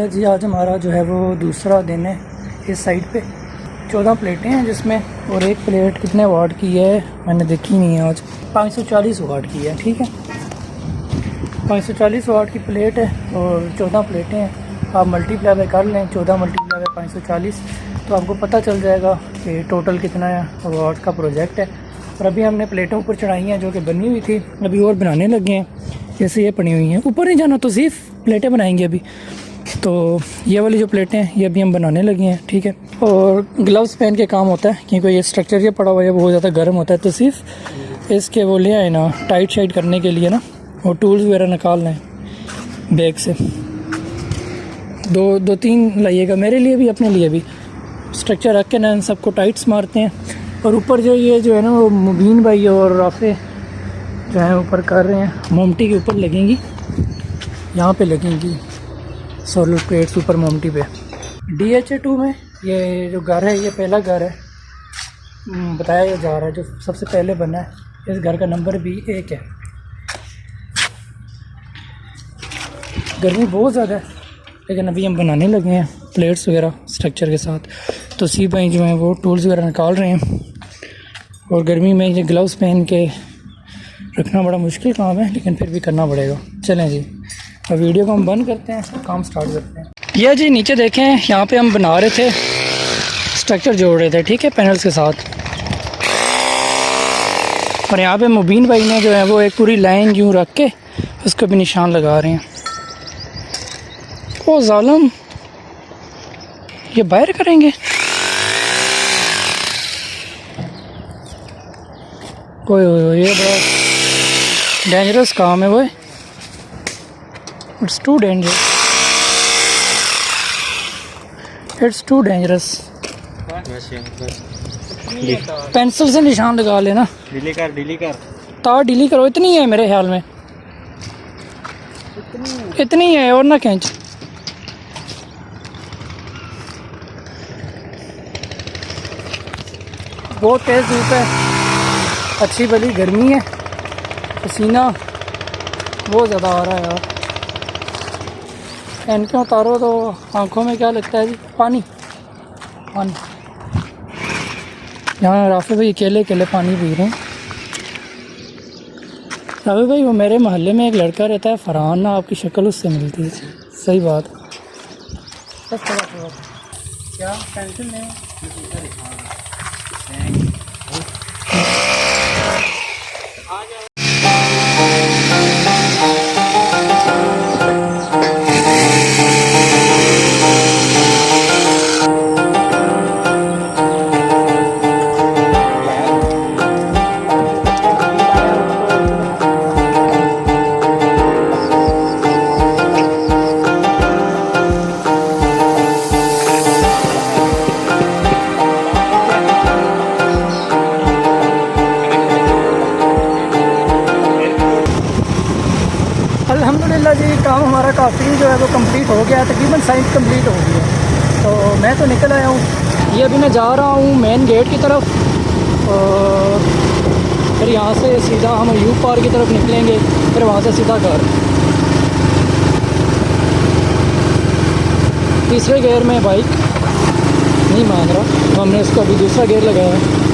जी आज हमारा जो है वो दूसरा दिन है इस साइड पे। 14 प्लेटें हैं जिसमें, और एक प्लेट कितने वाट की है मैंने देखी नहीं है आज। 540 वाट की है, ठीक है। 540 वाट की प्लेट है और 14 प्लेटें हैं। आप मल्टीप्लाई कर लें, 14 मल्टीप्लाई 540, तो आपको पता चल जाएगा कि टोटल कितना वाट का प्रोजेक्ट है। और अभी हमने प्लेटों ऊपर चढ़ाई हैं जो कि बनी हुई थी, अभी और बनाने लगे हैं। जैसे ये पड़ी हुई हैं, ऊपर नहीं जाना, तो सिर्फ प्लेटें बनाएंगे अभी। तो ये वाली जो प्लेटें हैं ये अभी हम बनाने लगे हैं, ठीक है। और ग्लव्स पहन के काम होता है क्योंकि ये स्ट्रक्चर ये पड़ा हुआ है बहुत ज़्यादा गर्म होता है, तो सिर्फ इसके वो ले आए ना टाइट शाइट करने के लिए ना, और टूल्स वगैरह निकाल लें बैग से। दो तीन लाइएगा, मेरे लिए भी अपने लिए भी। स्ट्रक्चर रख के ना इन सबको टाइट्स मारते हैं। और ऊपर जो ये जो है ना वो मुबीन भाई और राफे जो है ऊपर कर रहे हैं, मोमटी के ऊपर लगेंगी, यहाँ पे लगेंगी सोलर प्लेट्स ऊपर मोमटी पे। DHA2 में ये जो घर है ये पहला घर है बताया जा रहा है, जो सबसे पहले बना है। इस घर का नंबर भी 1 है। गर्मी बहुत ज़्यादा है, लेकिन अभी हम बनाने लगे हैं प्लेट्स वगैरह स्ट्रक्चर के साथ। तो सी भाई जो हैं वो टूल्स वगैरह निकाल रहे हैं। और गर्मी में ये ग्लव्स पहन के रखना बड़ा मुश्किल काम है, लेकिन फिर भी करना पड़ेगा। चलें जी, अब वीडियो को हम बंद करते हैं, काम स्टार्ट करते हैं। यह जी नीचे देखें, यहाँ पे हम बना रहे थे, स्ट्रक्चर जोड़ रहे थे, ठीक है, पैनल्स के साथ। और यहाँ पे मुबीन भाई ने जो है वो एक पूरी लाइन यूँ रख के उसको भी निशान लगा रहे हैं। ओ जालिम, ये बाहर करेंगे। ओए ये बड़ा डेंजरस काम है वो, it's too dangerous, it's too dangerous. Pencil से निशान लगा लेना। डिली कर तार डिली करो। इतनी है मेरे ख्याल में, इतनी है, और ना खींच। बहुत तेज़ धूप है, अच्छी भली गर्मी है, पसीना बहुत ज़्यादा आ रहा है यार। इनके उतारो तो आंखों में क्या लगता है जी, पानी पानी। यहाँ राफे भाई अकेले पानी पी रहे हैं। राफे भाई वो मेरे मोहल्ले में एक लड़का रहता है फरहान ना, आपकी शक्ल उससे मिलती है। सही बात। बस थोड़ा क्या टेंशन नहीं। अल्हम्दुलिल्लाह जी, काम हमारा काफ़ी जो है वो कंप्लीट हो गया है, तकरीबन साइट कंप्लीट हो गई है। तो मैं तो निकल आया हूँ, ये अभी मैं जा रहा हूँ मेन गेट की तरफ, और फिर यहाँ से सीधा हम यू पार्क की तरफ निकलेंगे, फिर वहाँ से सीधा घर। तीसरे गियर में बाइक नहीं मान रहा, तो हमने इसको अभी दूसरा गियर लगाया है।